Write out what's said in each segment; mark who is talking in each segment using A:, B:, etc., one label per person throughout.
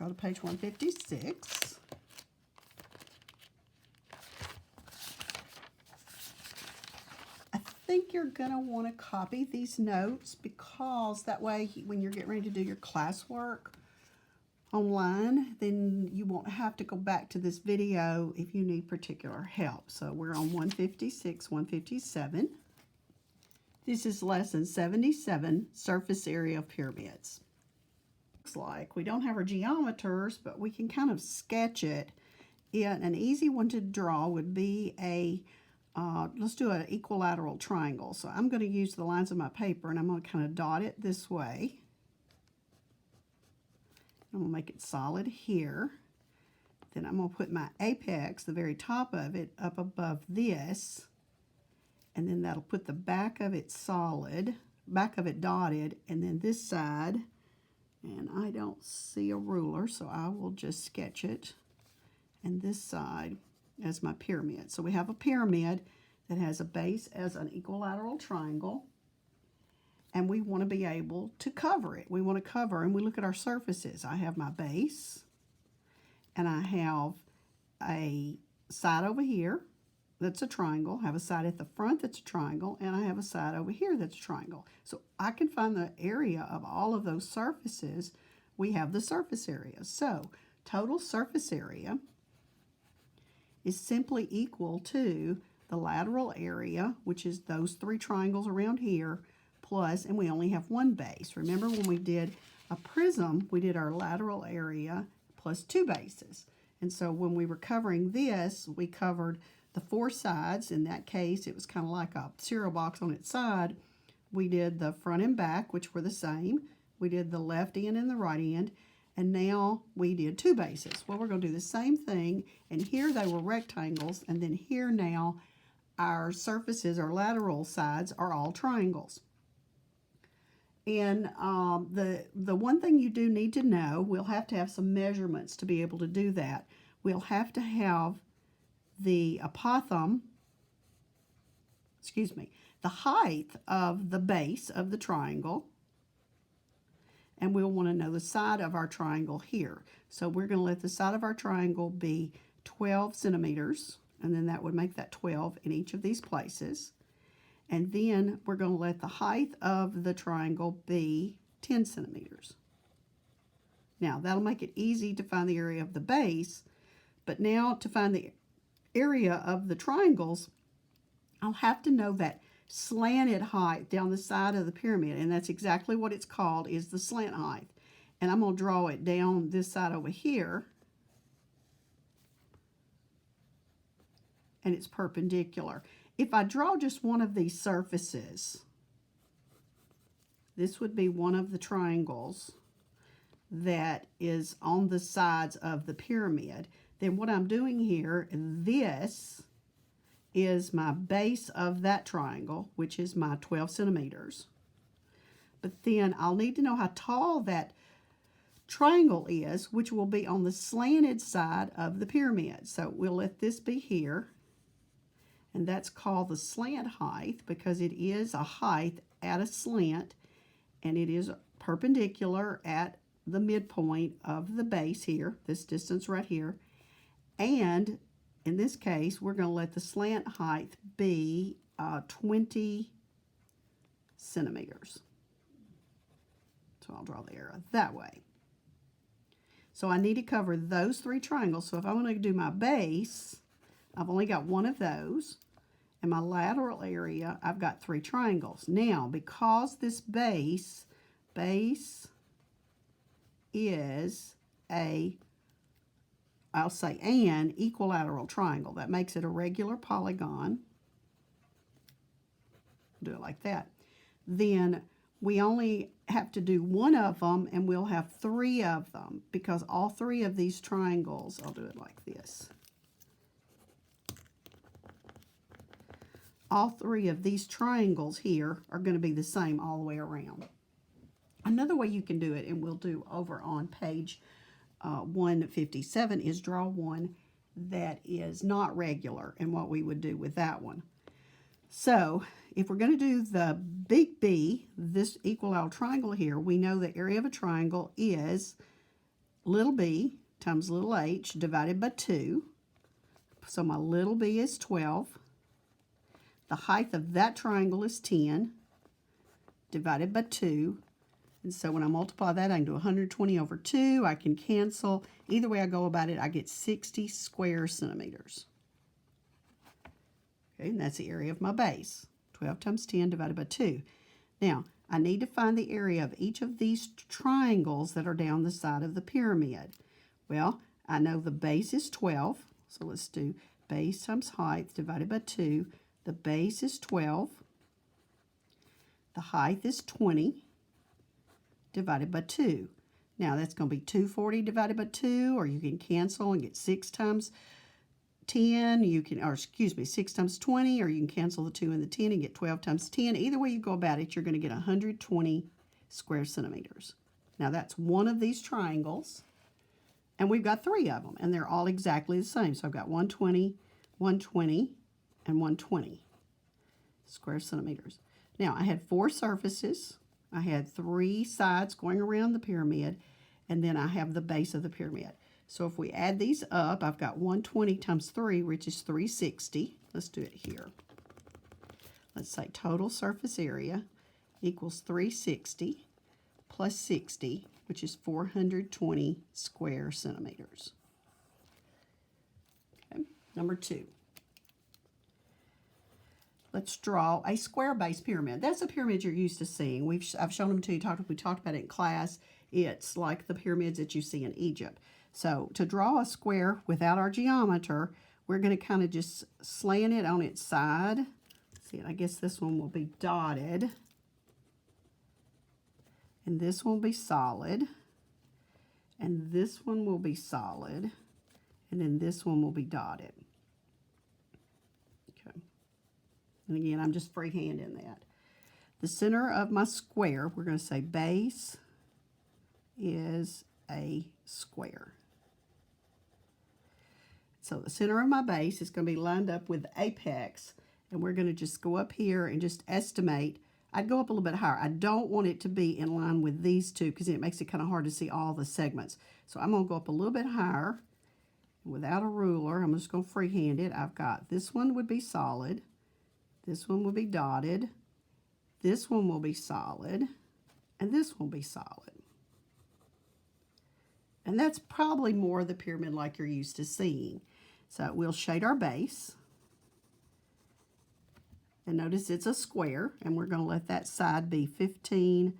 A: Go to page 156. I think you're going to want to copy these notes because that way when you're getting ready to do your classwork online, then you won't have to go back to this video if you need particular help. So we're on 156, 157. This is lesson 77, surface area of pyramids. Looks like we don't have our geometers, but we can kind of sketch it. An easy one to draw would be a, let's do an equilateral triangle. So I'm going to use the lines of my paper and I'm going to kind of dot it this way. I'm going to make it solid here. Then I'm going to put my apex, the very top of it, up above this. And then that'll put the back of it solid, back of it dotted, and then this side, and I don't see a ruler, so I will just sketch it, and this side as my pyramid. So we have a pyramid that has a base as an equilateral triangle, and we want to be able to cover it. We want to cover, and we look at our surfaces. I have my base, and I have a side over here that's a triangle. I have a side at the front that's a triangle, and I have a side over here that's a triangle. So I can find the area of all of those surfaces. We have the surface area. So total surface area is simply equal to the lateral area, which is those three triangles around here, plus, and we only have one base. Remember when we did a prism, we did our lateral area plus two bases. And so when we were covering this, we covered the four sides. In that case, it was kind of like a cereal box on its side. We did the front and back, which were the same. We did the left end and the right end. And now we did two bases. Well, we're going to do the same thing. And here they were rectangles. And then here now, our surfaces, our lateral sides, are all triangles. And the one thing you do need to know, we'll have to have some measurements to be able to do that. We'll have to have the the height of the base of the triangle, and we'll want to know the side of our triangle here. So we're going to let the side of our triangle be 12 centimeters, and then that would make that 12 in each of these places. And then we're going to let the height of the triangle be 10 centimeters. Now that'll make it easy to find the area of the base, but now to find the area of the triangles, I'll have to know that slanted height down the side of the pyramid, and that's exactly what it's called, is the slant height. And I'm going to draw it down this side over here, and it's perpendicular. If I draw just one of these surfaces, this would be one of the triangles that is on the sides of the pyramid. Then what I'm doing here, this is my base of that triangle, which is my 12 centimeters. But then I'll need to know how tall that triangle is, which will be on the slanted side of the pyramid. So we'll let this be here. And that's called the slant height because it is a height at a slant, and it is perpendicular at the midpoint of the base here, this distance right here. And in this case, we're going to let the slant height be 20 centimeters. So I'll draw the arrow that way. So I need to cover those three triangles. So if I want to do my base, I've only got one of those. And my lateral area, I've got three triangles. Now, because this base is a, I'll say an equilateral triangle. That makes it a regular polygon. Do it like that. Then we only have to do one of them, and we'll have three of them because all three of these triangles, I'll do it like this. All three of these triangles here are going to be the same all the way around. Another way you can do it, and we'll do over on page 157, is draw one that is not regular, and what we would do with that one. So if we're going to do the big B, this equilateral triangle here, we know the area of a triangle is little b times little h divided by 2. So my little b is 12. The height of that triangle is 10 divided by 2. And so when I multiply that, I can do 120 over 2. I can cancel. Either way I go about it, I get 60 square centimeters. Okay, and that's the area of my base. 12 times 10 divided by 2. Now, I need to find the area of each of these triangles that are down the side of the pyramid. Well, I know the base is 12. So let's do base times height divided by 2. The base is 12. The height is 20 divided by 2. Now that's going to be 240 divided by 2, or you can cancel and get 6 times 10. You can, or excuse me, 6 times 20, or you can cancel the 2 and the 10 and get 12 times 10. Either way you go about it, you're going to get 120 square centimeters. Now that's one of these triangles, and we've got 3 of them, and they're all exactly the same. So I've got 120, 120, and 120 square centimeters. Now I had 4 surfaces. I had 3 sides going around the pyramid, and then I have the base of the pyramid. So if we add these up, I've got 120 times 3, which is 360. Let's do it here. Let's say total surface area equals 360 plus 60, which is 420 square centimeters. Okay. Number 2. Let's draw a square base pyramid. That's a pyramid you're used to seeing. I've shown them to you. We talked about it in class. It's like the pyramids that you see in Egypt. So to draw a square without our geometer, we're going to kind of just slant it on its side. See, I guess this one will be dotted. And this one will be solid. And this one will be solid. And then this one will be dotted. Okay. And again, I'm just freehanding that. The center of my square, we're going to say base is a square. So the center of my base is going to be lined up with the apex, and we're going to just go up here and just estimate. I'd go up a little bit higher. I don't want it to be in line with these two because it makes it kind of hard to see all the segments. So I'm going to go up a little bit higher. Without a ruler, I'm just going to freehand it. I've got this one would be solid. This one will be dotted. This one will be solid. And this will be solid. And that's probably more of the pyramid like you're used to seeing. So we'll shade our base. And notice it's a square. And we're going to let that side be 15.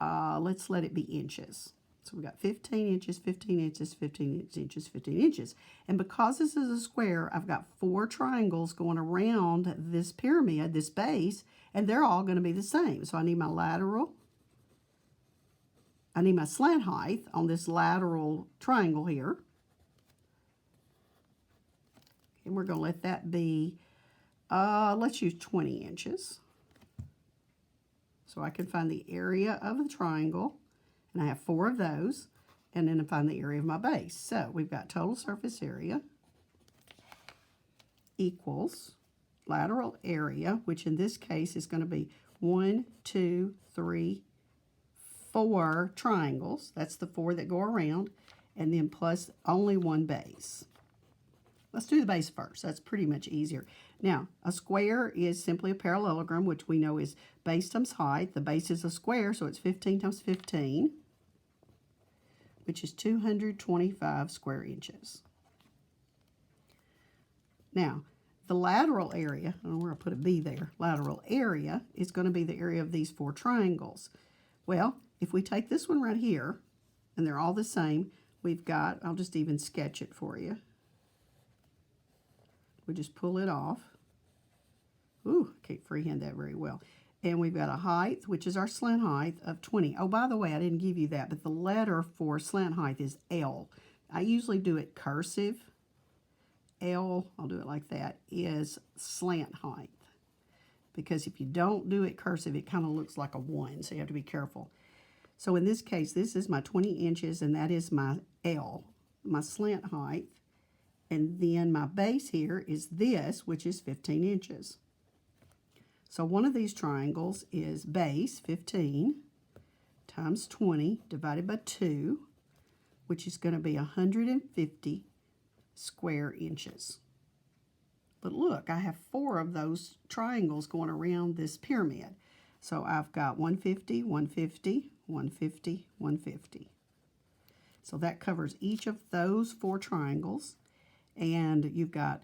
A: Let's let it be inches. So we got 15 inches, 15 inches, 15 inches, 15 inches. And because this is a square, I've got 4 triangles going around this pyramid, this base, and they're all going to be the same. So I need my lateral. I need my slant height on this lateral triangle here. And we're going to let that be, let's use 20 inches. So I can find the area of the triangle. And I have 4 of those, and then I find the area of my base. So we've got total surface area equals lateral area, which in this case is going to be 1, 2, 3, 4 triangles. That's the 4 that go around, and then plus only 1 base. Let's do the base first. That's pretty much easier. Now, a square is simply a parallelogram, which we know is base times height. The base is a square, so it's 15 times 15, which is 225 square inches. Now, the lateral area, I don't know where I put a B there, lateral area is going to be the area of these 4 triangles. Well, if we take this one right here, and they're all the same, we've got, I'll just even sketch it for you. We just pull it off. Ooh, I can't freehand that very well. And we've got a height, which is our slant height, of 20. Oh, by the way, I didn't give you that, but the letter for slant height is L. I usually do it cursive. L, I'll do it like that, is slant height. Because if you don't do it cursive, it kind of looks like a 1, so you have to be careful. So in this case, this is my 20 inches, and that is my L, my slant height. And then my base here is this, which is 15 inches. So one of these triangles is base, 15, times 20, divided by 2, which is going to be 150 square inches. But look, I have 4 of those triangles going around this pyramid. So I've got 150, 150, 150, 150. So that covers each of those 4 triangles. And you've got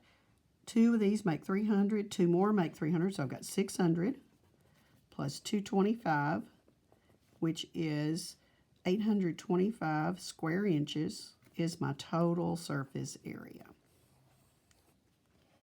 A: 2 of these make 300, 2 more make 300. So I've got 600 plus 225, which is 825 square inches is my total surface area.